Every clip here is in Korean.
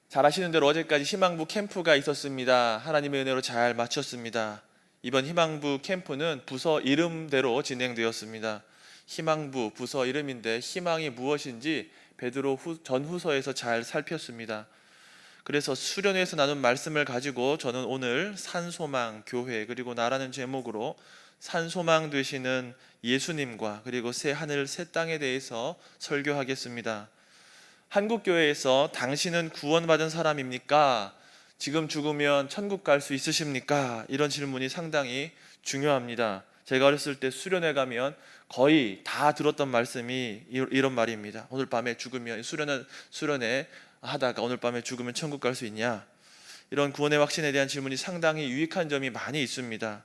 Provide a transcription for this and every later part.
잘 아시는 대로 어제까지 희망부 캠프가 있었습니다. 하나님의 은혜로 잘 마쳤습니다. 이번 희망부 캠프는 부서 이름대로 진행되었습니다. 희망부 부서 이름인데 희망이 무엇인지 베드로 전후서에서 잘 살폈습니다. 그래서 수련회에서 나눈 말씀을 가지고 저는 오늘 산소망 교회 그리고 나라는 제목으로 산소망 되시는 예수님과 그리고 새 하늘 새 땅에 대해서 설교하겠습니다. 한국교회에서 당신은 구원받은 사람입니까? 지금 죽으면 천국 갈 수 있으십니까? 이런 질문이 상당히 중요합니다. 제가 어렸을 때 수련회 가면 거의 다 들었던 말씀이 이런 말입니다. 오늘 밤에 죽으면 수련회 하다가 오늘 밤에 죽으면 천국 갈 수 있냐? 이런 구원의 확신에 대한 질문이 상당히 유익한 점이 많이 있습니다.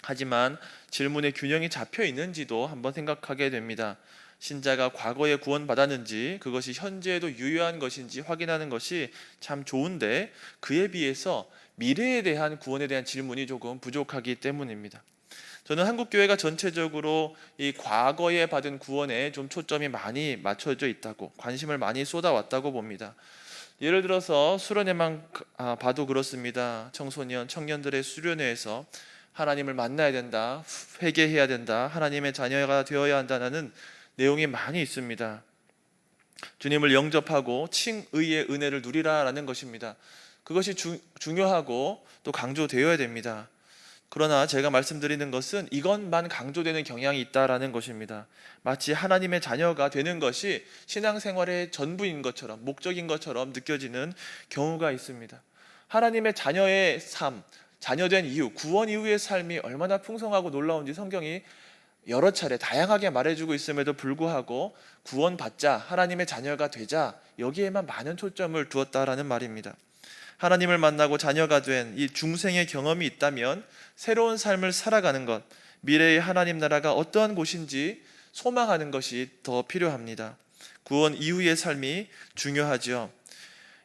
하지만 질문의 균형이 잡혀 있는지도 한번 생각하게 됩니다. 신자가 과거에 구원받았는지 그것이 현재에도 유효한 것인지 확인하는 것이 참 좋은데 그에 비해서 미래에 대한 구원에 대한 질문이 조금 부족하기 때문입니다. 저는 한국교회가 전체적으로 이 과거에 받은 구원에 좀 초점이 많이 맞춰져 있다고, 관심을 많이 쏟아왔다고 봅니다. 예를 들어서 수련회만 봐도 그렇습니다. 청소년, 청년들의 수련회에서 하나님을 만나야 된다, 회개해야 된다, 하나님의 자녀가 되어야 한다는 내용이 많이 있습니다. 주님을 영접하고 칭의의 은혜를 누리라라는 것입니다. 그것이 중요하고 또 강조되어야 됩니다. 그러나 제가 말씀드리는 것은 이것만 강조되는 경향이 있다라는 것입니다. 마치 하나님의 자녀가 되는 것이 신앙생활의 전부인 것처럼, 목적인 것처럼 느껴지는 경우가 있습니다. 하나님의 자녀의 삶, 자녀된 이후, 구원 이후의 삶이 얼마나 풍성하고 놀라운지 성경이 여러 차례 다양하게 말해주고 있음에도 불구하고 구원받자, 하나님의 자녀가 되자, 여기에만 많은 초점을 두었다라는 말입니다. 하나님을 만나고 자녀가 된 이 중생의 경험이 있다면 새로운 삶을 살아가는 것, 미래의 하나님 나라가 어떠한 곳인지 소망하는 것이 더 필요합니다. 구원 이후의 삶이 중요하죠.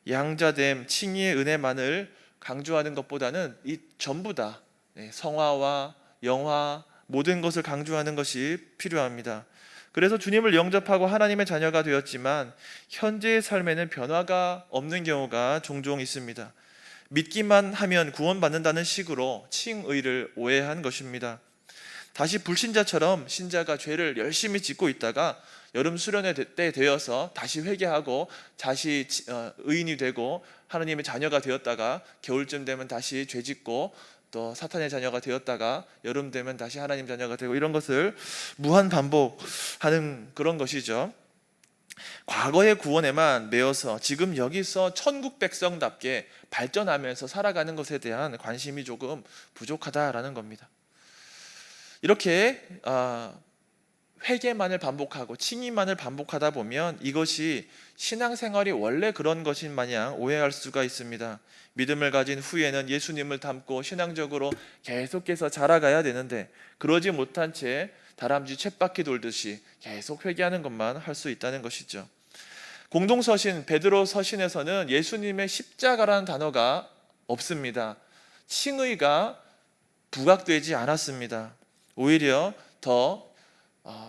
양자됨, 칭의의 은혜만을 강조하는 것보다는 이 전부 다 성화와 영화, 모든 것을 강조하는 것이 필요합니다. 그래서 주님을 영접하고 하나님의 자녀가 되었지만 현재의 삶에는 변화가 없는 경우가 종종 있습니다. 믿기만 하면 구원받는다는 식으로 칭의를 오해한 것입니다. 다시 불신자처럼 신자가 죄를 열심히 짓고 있다가 여름 수련회 때 되어서 다시 회개하고 다시 의인이 되고 하나님의 자녀가 되었다가 겨울쯤 되면 다시 죄 짓고 또 사탄의 자녀가 되었다가 여름 되면 다시 하나님 자녀가 되고 이런 것을 무한 반복하는 그런 것이죠. 과거의 구원에만 매여서 지금 여기서 천국 백성답게 발전하면서 살아가는 것에 대한 관심이 조금 부족하다라는 겁니다. 이렇게 회개만을 반복하고 칭의만을 반복하다 보면 이것이 신앙생활이 원래 그런 것인 마냥 오해할 수가 있습니다. 믿음을 가진 후에는 예수님을 닮고 신앙적으로 계속해서 자라가야 되는데 그러지 못한 채 다람쥐 쳇바퀴 돌듯이 계속 회개하는 것만 할 수 있다는 것이죠. 공동서신 베드로 서신에서는 예수님의 십자가라는 단어가 없습니다. 칭의가 부각되지 않았습니다. 오히려 더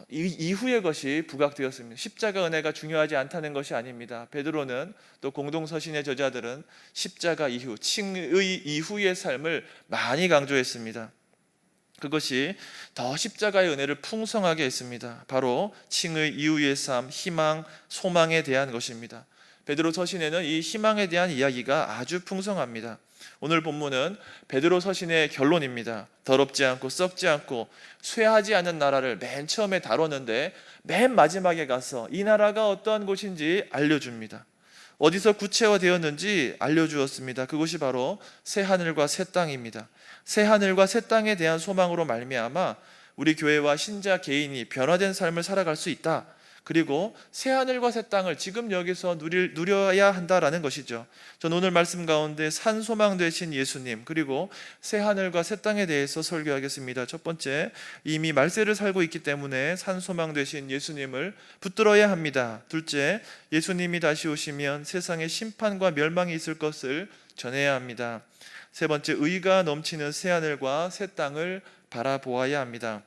이후의 것이 부각되었습니다. 십자가 은혜가 중요하지 않다는 것이 아닙니다. 베드로는 또 공동서신의 저자들은 십자가 이후, 칭의 이후의 삶을 많이 강조했습니다. 그것이 더 십자가의 은혜를 풍성하게 했습니다. 바로 칭의 이후의 삶, 희망, 소망에 대한 것입니다. 베드로 서신에는 이 희망에 대한 이야기가 아주 풍성합니다. 오늘 본문은 베드로 서신의 결론입니다. 더럽지 않고 썩지 않고 쇠하지 않은 나라를 맨 처음에 다뤘는데 맨 마지막에 가서 이 나라가 어떠한 곳인지 알려줍니다. 어디서 구체화되었는지 알려주었습니다. 그것이 바로 새 하늘과 새 땅입니다. 새 하늘과 새 땅에 대한 소망으로 말미암아 우리 교회와 신자 개인이 변화된 삶을 살아갈 수 있다. 그리고 새 하늘과 새 땅을 지금 여기서 누려야 한다라는 것이죠. 저는 오늘 말씀 가운데 산소망 되신 예수님 그리고 새 하늘과 새 땅에 대해서 설교하겠습니다. 첫 번째, 이미 말세를 살고 있기 때문에 산소망 되신 예수님을 붙들어야 합니다. 둘째, 예수님이 다시 오시면 세상에 심판과 멸망이 있을 것을 전해야 합니다. 세 번째, 의가 넘치는 새 하늘과 새 땅을 바라보아야 합니다.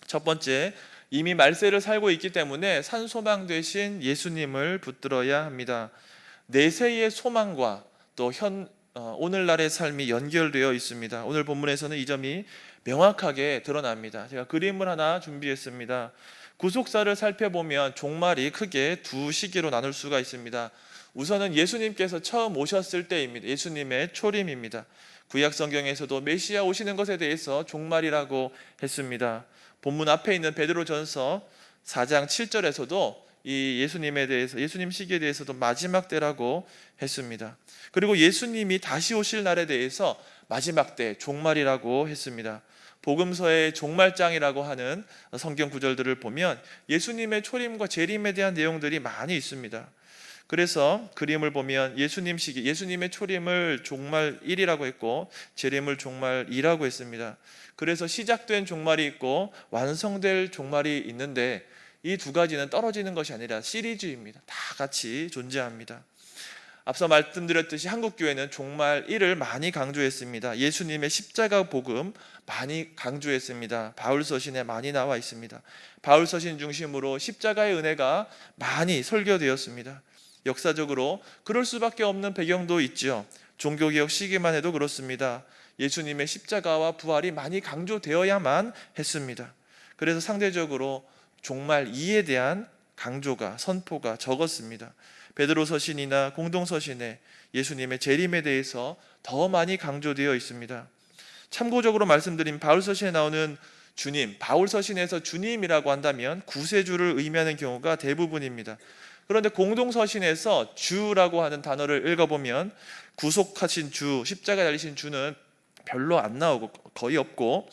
첫 번째, 이미 말세를 살고 있기 때문에 산소망 되신 예수님을 붙들어야 합니다. 내세의 소망과 또 오늘날의 삶이 연결되어 있습니다. 오늘 본문에서는 이 점이 명확하게 드러납니다. 제가 그림을 하나 준비했습니다. 구속사를 살펴보면 종말이 크게 두 시기로 나눌 수가 있습니다. 우선은 예수님께서 처음 오셨을 때입니다. 예수님의 초림입니다. 구약 성경에서도 메시아 오시는 것에 대해서 종말이라고 했습니다. 본문 앞에 있는 베드로전서 4장 7절에서도 이 예수님에 대해서, 예수님 시기에 대해서도 마지막 때라고 했습니다. 그리고 예수님이 다시 오실 날에 대해서 마지막 때, 종말이라고 했습니다. 복음서의 종말장이라고 하는 성경 구절들을 보면 예수님의 초림과 재림에 대한 내용들이 많이 있습니다. 그래서 그림을 보면 예수님 시기, 예수님의 초림을 종말 1이라고 했고 재림을 종말 2라고 했습니다. 그래서 시작된 종말이 있고 완성될 종말이 있는데 이 두 가지는 떨어지는 것이 아니라 시리즈입니다. 다 같이 존재합니다. 앞서 말씀드렸듯이 한국교회는 종말 1을 많이 강조했습니다. 예수님의 십자가 복음 많이 강조했습니다. 바울서신에 많이 나와 있습니다. 바울서신 중심으로 십자가의 은혜가 많이 설교되었습니다. 역사적으로 그럴 수밖에 없는 배경도 있죠. 종교개혁 시기만 해도 그렇습니다. 예수님의 십자가와 부활이 많이 강조되어야만 했습니다. 그래서 상대적으로 종말 2에 대한 강조가, 선포가 적었습니다. 베드로서신이나 공동서신에 예수님의 재림에 대해서 더 많이 강조되어 있습니다. 참고적으로 말씀드린 바울서신에 나오는 주님, 바울서신에서 주님이라고 한다면 구세주를 의미하는 경우가 대부분입니다. 그런데 공동서신에서 주라고 하는 단어를 읽어보면 구속하신 주, 십자가에 달리신 주는 별로 안 나오고 거의 없고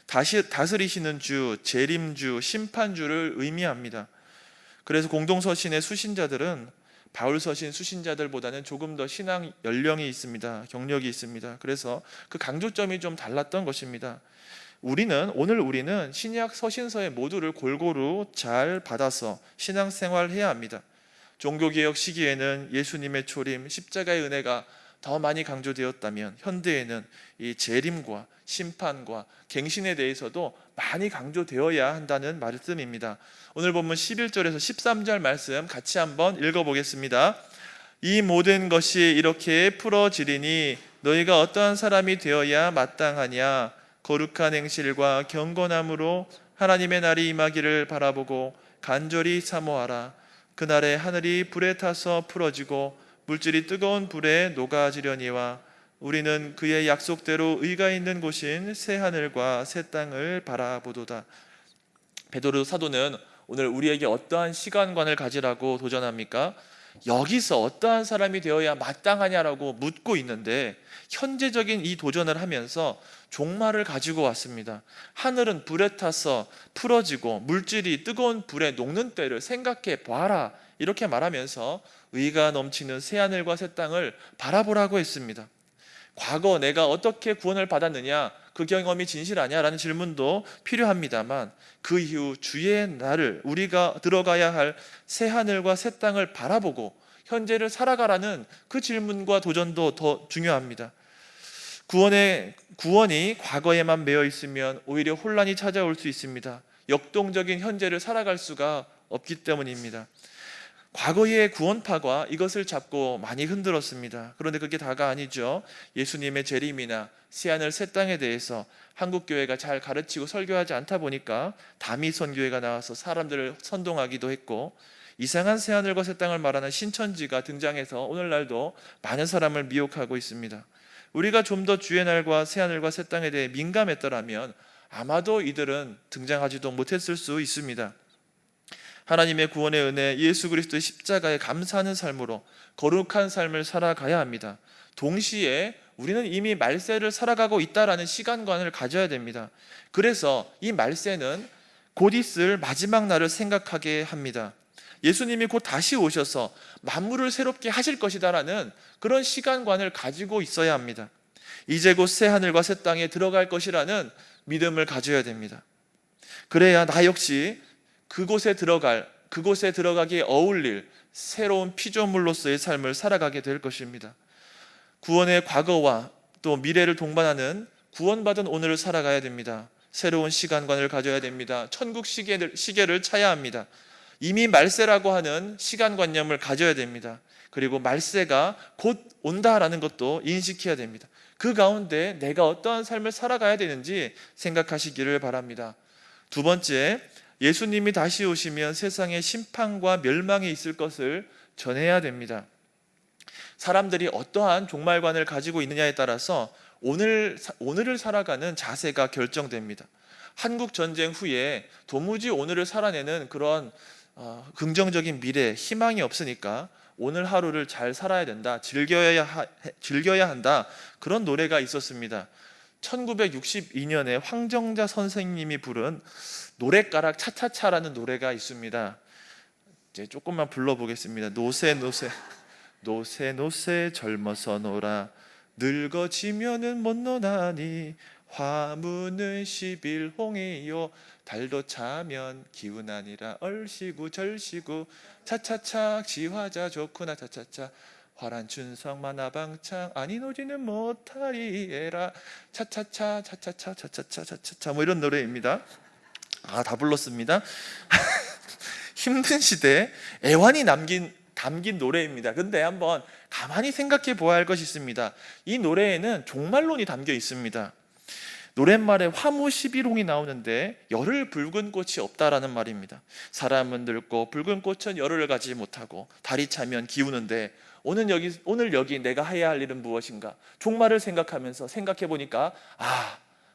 다스리시는 주, 재림주, 심판주를 의미합니다. 그래서 공동서신의 수신자들은 바울서신 수신자들보다는 조금 더 신앙 연령이 있습니다. 경력이 있습니다. 그래서 그 강조점이 좀 달랐던 것입니다. 오늘 우리는 신약 서신서의 모두를 골고루 잘 받아서 신앙생활해야 합니다. 종교개혁 시기에는 예수님의 초림, 십자가의 은혜가 더 많이 강조되었다면 현대에는 이 재림과 심판과 갱신에 대해서도 많이 강조되어야 한다는 말씀입니다. 오늘 본문 11절에서 13절 말씀 같이 한번 읽어보겠습니다. 이 모든 것이 이렇게 풀어지리니 너희가 어떠한 사람이 되어야 마땅하냐? 거룩한 행실과 경건함으로 하나님의 날이 임하기를 바라보고 간절히 사모하라. 그날에 하늘이 불에 타서 풀어지고 물질이 뜨거운 불에 녹아지려니와 우리는 그의 약속대로 의가 있는 곳인 새 하늘과 새 땅을 바라보도다. 베드로 사도는 오늘 우리에게 어떠한 시간관을 가지라고 도전합니까? 여기서 어떠한 사람이 되어야 마땅하냐라고 묻고 있는데 현재적인 이 도전을 하면서 종말을 가지고 왔습니다. 하늘은 불에 타서 풀어지고 물질이 뜨거운 불에 녹는 때를 생각해 봐라, 이렇게 말하면서 의가 넘치는 새하늘과 새 땅을 바라보라고 했습니다. 과거 내가 어떻게 구원을 받았느냐, 그 경험이 진실하냐라는 질문도 필요합니다만 그 이후 주의 날을, 우리가 들어가야 할 새하늘과 새 땅을 바라보고 현재를 살아가라는 그 질문과 도전도 더 중요합니다. 구원이 과거에만 매여 있으면 오히려 혼란이 찾아올 수 있습니다. 역동적인 현재를 살아갈 수가 없기 때문입니다. 과거의 구원파가 이것을 잡고 많이 흔들었습니다. 그런데 그게 다가 아니죠. 예수님의 재림이나 새하늘 새 땅에 대해서 한국교회가 잘 가르치고 설교하지 않다 보니까 다미 선교회가 나와서 사람들을 선동하기도 했고 이상한 새하늘과 새 땅을 말하는 신천지가 등장해서 오늘날도 많은 사람을 미혹하고 있습니다. 우리가 좀 더 주의 날과 새하늘과 새 땅에 대해 민감했더라면 아마도 이들은 등장하지도 못했을 수 있습니다. 하나님의 구원의 은혜, 예수 그리스도의 십자가에 감사하는 삶으로 거룩한 삶을 살아가야 합니다. 동시에 우리는 이미 말세를 살아가고 있다라는 시간관을 가져야 됩니다. 그래서 이 말세는 곧 있을 마지막 날을 생각하게 합니다. 예수님이 곧 다시 오셔서 만물을 새롭게 하실 것이다라는 그런 시간관을 가지고 있어야 합니다. 이제 곧 새 하늘과 새 땅에 들어갈 것이라는 믿음을 가져야 됩니다. 그래야 나 역시 그곳에 들어가기에 어울릴 새로운 피조물로서의 삶을 살아가게 될 것입니다. 구원의 과거와 또 미래를 동반하는 구원받은 오늘을 살아가야 됩니다. 새로운 시간관을 가져야 됩니다. 천국 시계를 차야 합니다. 이미 말세라고 하는 시간관념을 가져야 됩니다. 그리고 말세가 곧 온다라는 것도 인식해야 됩니다. 그 가운데 내가 어떠한 삶을 살아가야 되는지 생각하시기를 바랍니다. 두 번째, 예수님이 다시 오시면 세상에 심판과 멸망이 있을 것을 전해야 됩니다. 사람들이 어떠한 종말관을 가지고 있느냐에 따라서 오늘을 살아가는 자세가 결정됩니다. 한국 전쟁 후에 도무지 오늘을 살아내는 그런 긍정적인 미래, 희망이 없으니까 오늘 하루를 잘 살아야 된다, 즐겨야 한다, 그런 노래가 있었습니다. 1962년에 황정자 선생님이 부른 노랫가락 차차차라는 노래가 있습니다. 이제 조금만 불러보겠습니다. 노세 노세 노세 노세 젊어서 놀아 늙어지면은 못 노나니 화무는 11홍이요 달도 차면 기운 아니라 얼씨구 절씨구 차차차 지화자 좋구나 차차차 화란 춘성 만화방창 아니 노지는 못하리에라 차차차 차차차 차차차 차차차 뭐 이런 노래입니다. 다 불렀습니다. 힘든 시대에 애환이 담긴 노래입니다. 근데 한번 가만히 생각해 보아야 할 것이 있습니다. 이 노래에는 종말론이 담겨 있습니다. 노랫말에 화무 11홍이 나오는데 열을 붉은 꽃이 없다라는 말입니다. 사람은 늙고 붉은 꽃은 열을 가지 못하고 달이 차면 기우는데 오늘 여기 내가 해야 할 일은 무엇인가? 종말을 생각하면서 생각해 보니까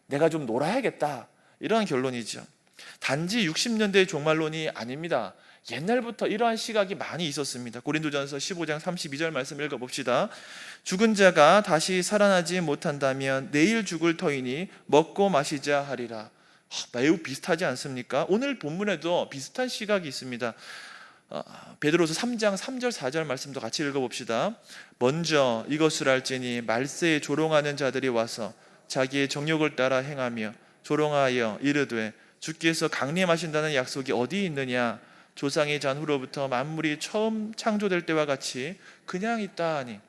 내가 좀 놀아야겠다, 이러한 결론이죠. 단지 60년대의 종말론이 아닙니다. 옛날부터 이러한 시각이 많이 있었습니다. 고린도전서 15장 32절 말씀 읽어봅시다. 죽은 자가 다시 살아나지 못한다면 내일 죽을 터이니 먹고 마시자 하리라. 매우 비슷하지 않습니까? 오늘 본문에도 비슷한 시각이 있습니다. 베드로서 3장 3절 4절 말씀도 같이 읽어봅시다. 먼저 이것을 알지니 말세에 조롱하는 자들이 와서 자기의 정욕을 따라 행하며 조롱하여 이르되 주께서 강림하신다는 약속이 어디 있느냐? 조상의 잔후로부터 만물이 처음 창조될 때와 같이 그냥 있다 하니.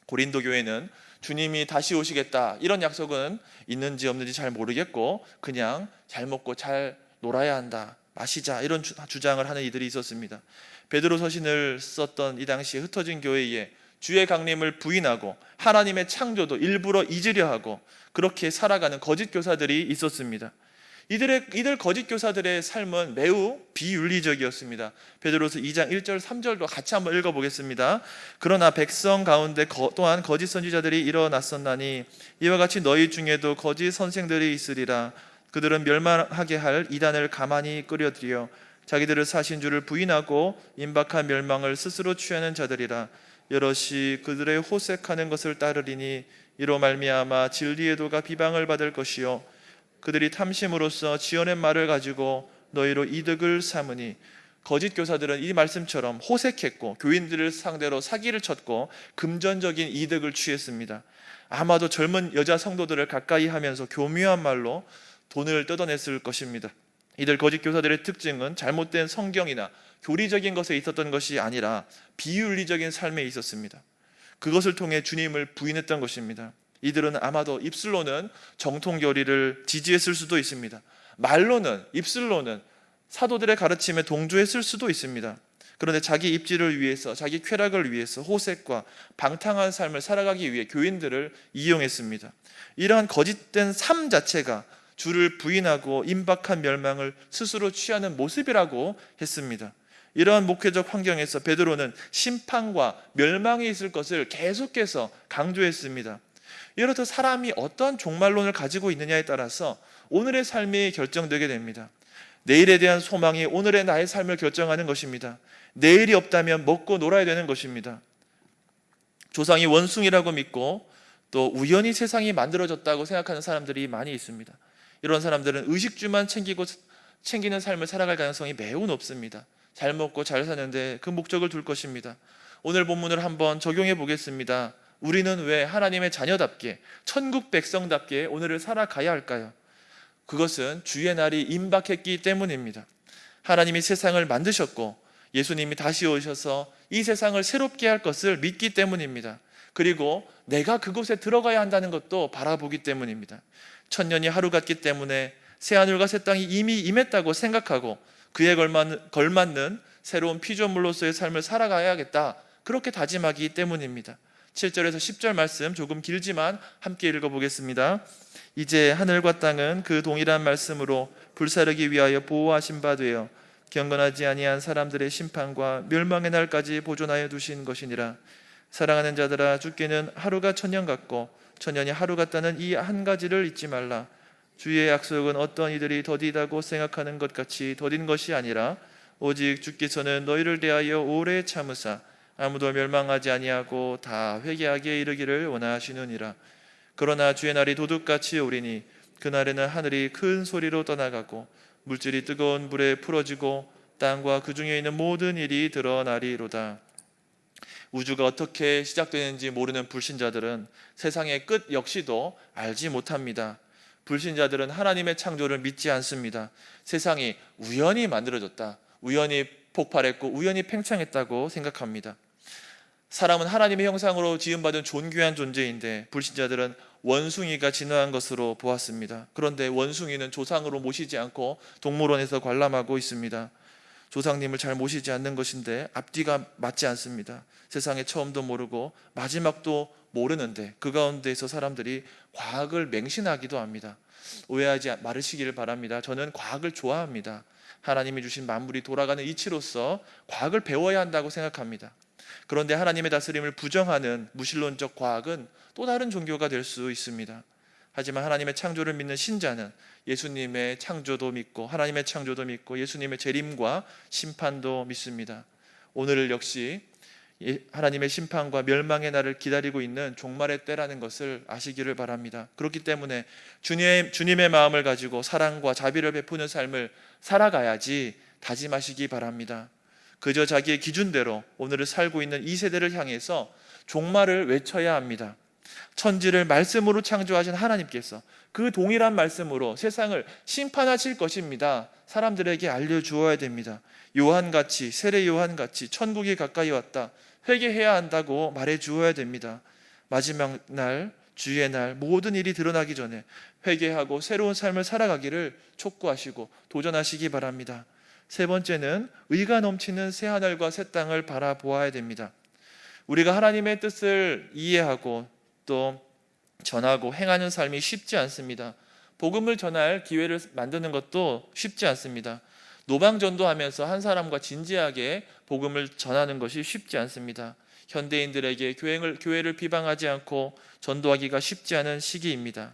고린도 교회는 주님이 다시 오시겠다, 이런 약속은 있는지 없는지 잘 모르겠고 그냥 잘 먹고 잘 놀아야 한다, 마시자, 이런 주장을 하는 이들이 있었습니다. 베드로 서신을 썼던 이 당시에 흩어진 교회에 주의 강림을 부인하고 하나님의 창조도 일부러 잊으려 하고 그렇게 살아가는 거짓 교사들이 있었습니다. 이들 거짓 교사들의 삶은 매우 비윤리적이었습니다. 베드로서 2장 1절 3절도 같이 한번 읽어보겠습니다. 그러나 백성 가운데 또한 거짓 선지자들이 일어났었나니 이와 같이 너희 중에도 거짓 선생들이 있으리라. 그들은 멸망하게 할 이단을 가만히 끌어들여 자기들을 사신 줄을 부인하고 임박한 멸망을 스스로 취하는 자들이라. 여럿이 그들의 호색하는 것을 따르리니 이로 말미암아 진리의 도가 비방을 받을 것이요 그들이 탐심으로써 지어낸 말을 가지고 너희로 이득을 삼으니. 거짓 교사들은 이 말씀처럼 호색했고 교인들을 상대로 사기를 쳤고 금전적인 이득을 취했습니다. 아마도 젊은 여자 성도들을 가까이 하면서 교묘한 말로 돈을 뜯어냈을 것입니다. 이들 거짓 교사들의 특징은 잘못된 성경이나 교리적인 것에 있었던 것이 아니라 비윤리적인 삶에 있었습니다. 그것을 통해 주님을 부인했던 것입니다. 이들은 아마도 입술로는 정통 교리를 지지했을 수도 있습니다. 말로는, 입술로는 사도들의 가르침에 동조했을 수도 있습니다. 그런데 자기 입지를 위해서, 자기 쾌락을 위해서 호색과 방탕한 삶을 살아가기 위해 교인들을 이용했습니다. 이러한 거짓된 삶 자체가 주를 부인하고 임박한 멸망을 스스로 취하는 모습이라고 했습니다. 이러한 목회적 환경에서 베드로는 심판과 멸망이 있을 것을 계속해서 강조했습니다. 이렇듯 사람이 어떠한 종말론을 가지고 있느냐에 따라서 오늘의 삶이 결정되게 됩니다. 내일에 대한 소망이 오늘의 나의 삶을 결정하는 것입니다. 내일이 없다면 먹고 놀아야 되는 것입니다. 조상이 원숭이라고 믿고 또 우연히 세상이 만들어졌다고 생각하는 사람들이 많이 있습니다. 이런 사람들은 의식주만 챙기는 삶을 살아갈 가능성이 매우 높습니다. 잘 먹고 잘 사는데 그 목적을 둘 것입니다. 오늘 본문을 한번 적용해 보겠습니다. 우리는 왜 하나님의 자녀답게 천국 백성답게 오늘을 살아가야 할까요? 그것은 주의 날이 임박했기 때문입니다. 하나님이 세상을 만드셨고 예수님이 다시 오셔서 이 세상을 새롭게 할 것을 믿기 때문입니다. 그리고 내가 그곳에 들어가야 한다는 것도 바라보기 때문입니다. 천년이 하루 같기 때문에 새하늘과 새 땅이 이미 임했다고 생각하고 그에 걸맞는 새로운 피조물로서의 삶을 살아가야겠다, 그렇게 다짐하기 때문입니다. 7절에서 10절 말씀 조금 길지만 함께 읽어보겠습니다. 이제 하늘과 땅은 그 동일한 말씀으로 불사르기 위하여 보호하신 바 되어 경건하지 아니한 사람들의 심판과 멸망의 날까지 보존하여 두신 것이니라. 사랑하는 자들아, 주께는 하루가 천년 같고 천년이 하루 같다는 이 한 가지를 잊지 말라. 주의 약속은 어떤 이들이 더디다고 생각하는 것 같이 더딘 것이 아니라 오직 주께서는 너희를 대하여 오래 참으사 아무도 멸망하지 아니하고 다 회개하게 이르기를 원하시느니라. 그러나 주의 날이 도둑같이 오리니 그날에는 하늘이 큰 소리로 떠나가고 물질이 뜨거운 불에 풀어지고 땅과 그 중에 있는 모든 일이 드러나리로다. 우주가 어떻게 시작되는지 모르는 불신자들은 세상의 끝 역시도 알지 못합니다. 불신자들은 하나님의 창조를 믿지 않습니다. 세상이 우연히 만들어졌다, 우연히 폭발했고 우연히 팽창했다고 생각합니다. 사람은 하나님의 형상으로 지음받은 존귀한 존재인데 불신자들은 원숭이가 진화한 것으로 보았습니다. 그런데 원숭이는 조상으로 모시지 않고 동물원에서 관람하고 있습니다. 조상님을 잘 모시지 않는 것인데 앞뒤가 맞지 않습니다. 세상의 처음도 모르고 마지막도 모르는데 그 가운데에서 사람들이 과학을 맹신하기도 합니다. 오해하지 말으시기를 바랍니다. 저는 과학을 좋아합니다. 하나님이 주신 만물이 돌아가는 이치로서 과학을 배워야 한다고 생각합니다. 그런데 하나님의 다스림을 부정하는 무신론적 과학은 또 다른 종교가 될 수 있습니다. 하지만 하나님의 창조를 믿는 신자는 예수님의 창조도 믿고 하나님의 창조도 믿고 예수님의 재림과 심판도 믿습니다. 오늘 역시 하나님의 심판과 멸망의 날을 기다리고 있는 종말의 때라는 것을 아시기를 바랍니다. 그렇기 때문에 주님의 마음을 가지고 사랑과 자비를 베푸는 삶을 살아가야지 다짐하시기 바랍니다. 그저 자기의 기준대로 오늘을 살고 있는 이 세대를 향해서 종말을 외쳐야 합니다. 천지를 말씀으로 창조하신 하나님께서 그 동일한 말씀으로 세상을 심판하실 것입니다. 사람들에게 알려주어야 됩니다. 요한같이, 세례 요한같이 천국이 가까이 왔다, 회개해야 한다고 말해주어야 됩니다. 마지막 날, 주의 날 모든 일이 드러나기 전에 회개하고 새로운 삶을 살아가기를 촉구하시고 도전하시기 바랍니다. 세 번째는 의가 넘치는 새하늘과 새 땅을 바라보아야 됩니다. 우리가 하나님의 뜻을 이해하고 또 전하고 행하는 삶이 쉽지 않습니다. 복음을 전할 기회를 만드는 것도 쉽지 않습니다. 노방전도하면서 한 사람과 진지하게 복음을 전하는 것이 쉽지 않습니다. 현대인들에게 교회를 비방하지 않고 전도하기가 쉽지 않은 시기입니다.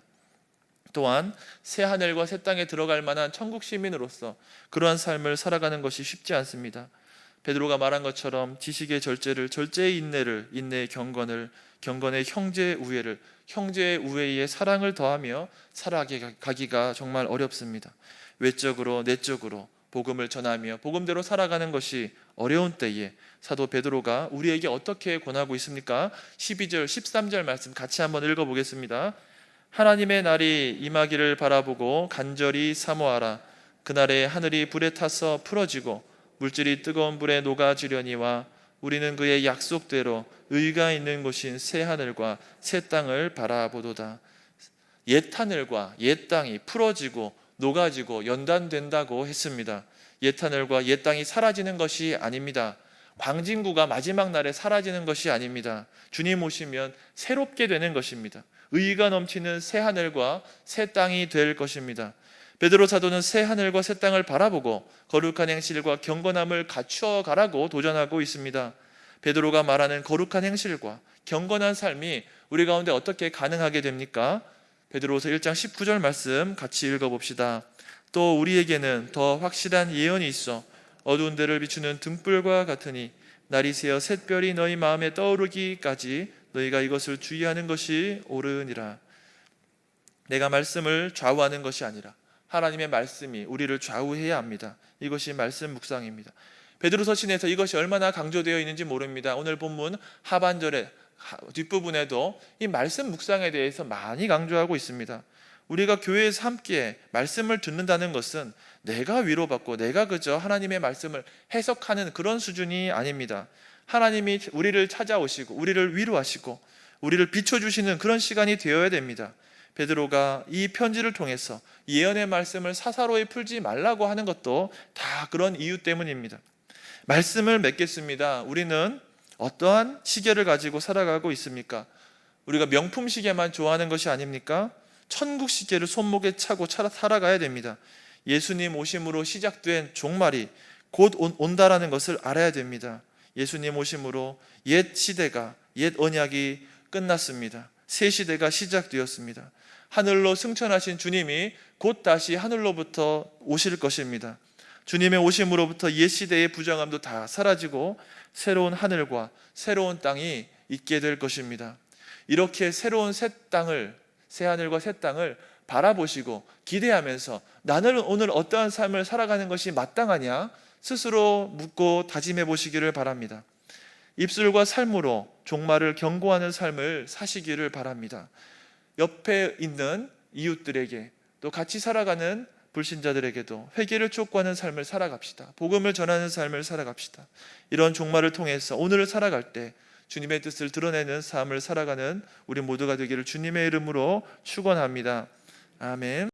또한 새 하늘과 새 땅에 들어갈 만한 천국 시민으로서 그러한 삶을 살아가는 것이 쉽지 않습니다. 베드로가 말한 것처럼 지식의 절제를, 절제의 인내를, 인내의 경건을, 경건의 형제의 우애를, 형제의 우애에 사랑을 더하며 살아가기가 정말 어렵습니다. 외적으로 내적으로 복음을 전하며 복음대로 살아가는 것이 어려운 때에 사도 베드로가 우리에게 어떻게 권하고 있습니까? 12절, 13절 말씀 같이 한번 읽어보겠습니다. 하나님의 날이 임하기를 바라보고 간절히 사모하라. 그날에 하늘이 불에 타서 풀어지고 물질이 뜨거운 불에 녹아지려니와 우리는 그의 약속대로 의가 있는 곳인 새 하늘과 새 땅을 바라보도다. 옛 하늘과 옛 땅이 풀어지고 녹아지고 연단된다고 했습니다. 옛 하늘과 옛 땅이 사라지는 것이 아닙니다. 광진구가 마지막 날에 사라지는 것이 아닙니다. 주님 오시면 새롭게 되는 것입니다. 의가 넘치는 새 하늘과 새 땅이 될 것입니다. 베드로 사도는 새 하늘과 새 땅을 바라보고 거룩한 행실과 경건함을 갖추어 가라고 도전하고 있습니다. 베드로가 말하는 거룩한 행실과 경건한 삶이 우리 가운데 어떻게 가능하게 됩니까? 베드로서 1장 19절 말씀 같이 읽어봅시다. 또 우리에게는 더 확실한 예언이 있어 어두운 데를 비추는 등불과 같으니 날이 새어 샛별이 너희 마음에 떠오르기까지 너희가 이것을 주의하는 것이 옳으니라. 내가 말씀을 좌우하는 것이 아니라 하나님의 말씀이 우리를 좌우해야 합니다. 이것이 말씀 묵상입니다. 베드로서 신에서 이것이 얼마나 강조되어 있는지 모릅니다. 오늘 본문 하반절에 뒷부분에도 이 말씀 묵상에 대해서 많이 강조하고 있습니다. 우리가 교회에서 함께 말씀을 듣는다는 것은 내가 위로받고 내가 그저 하나님의 말씀을 해석하는 그런 수준이 아닙니다. 하나님이 우리를 찾아오시고 우리를 위로하시고 우리를 비춰주시는 그런 시간이 되어야 됩니다. 베드로가 이 편지를 통해서 예언의 말씀을 사사로이 풀지 말라고 하는 것도 다 그런 이유 때문입니다. 말씀을 맺겠습니다. 우리는 어떠한 시계를 가지고 살아가고 있습니까? 우리가 명품 시계만 좋아하는 것이 아닙니까? 천국 시계를 손목에 차고 살아가야 됩니다. 예수님 오심으로 시작된 종말이 곧 온다라는 것을 알아야 됩니다. 예수님 오심으로 옛 시대가, 옛 언약이 끝났습니다. 새 시대가 시작되었습니다. 하늘로 승천하신 주님이 곧 다시 하늘로부터 오실 것입니다. 주님의 오심으로부터 옛 시대의 부정함도 다 사라지고 새로운 하늘과 새로운 땅이 있게 될 것입니다. 이렇게 새로운 새 하늘과 새 땅을 바라보시고 기대하면서 나는 오늘 어떠한 삶을 살아가는 것이 마땅하냐 스스로 묻고 다짐해 보시기를 바랍니다. 입술과 삶으로 종말을 경고하는 삶을 사시기를 바랍니다. 옆에 있는 이웃들에게 또 같이 살아가는 불신자들에게도 회개를 촉구하는 삶을 살아갑시다. 복음을 전하는 삶을 살아갑시다. 이런 종말을 통해서 오늘을 살아갈 때 주님의 뜻을 드러내는 삶을 살아가는 우리 모두가 되기를 주님의 이름으로 축원합니다. 아멘.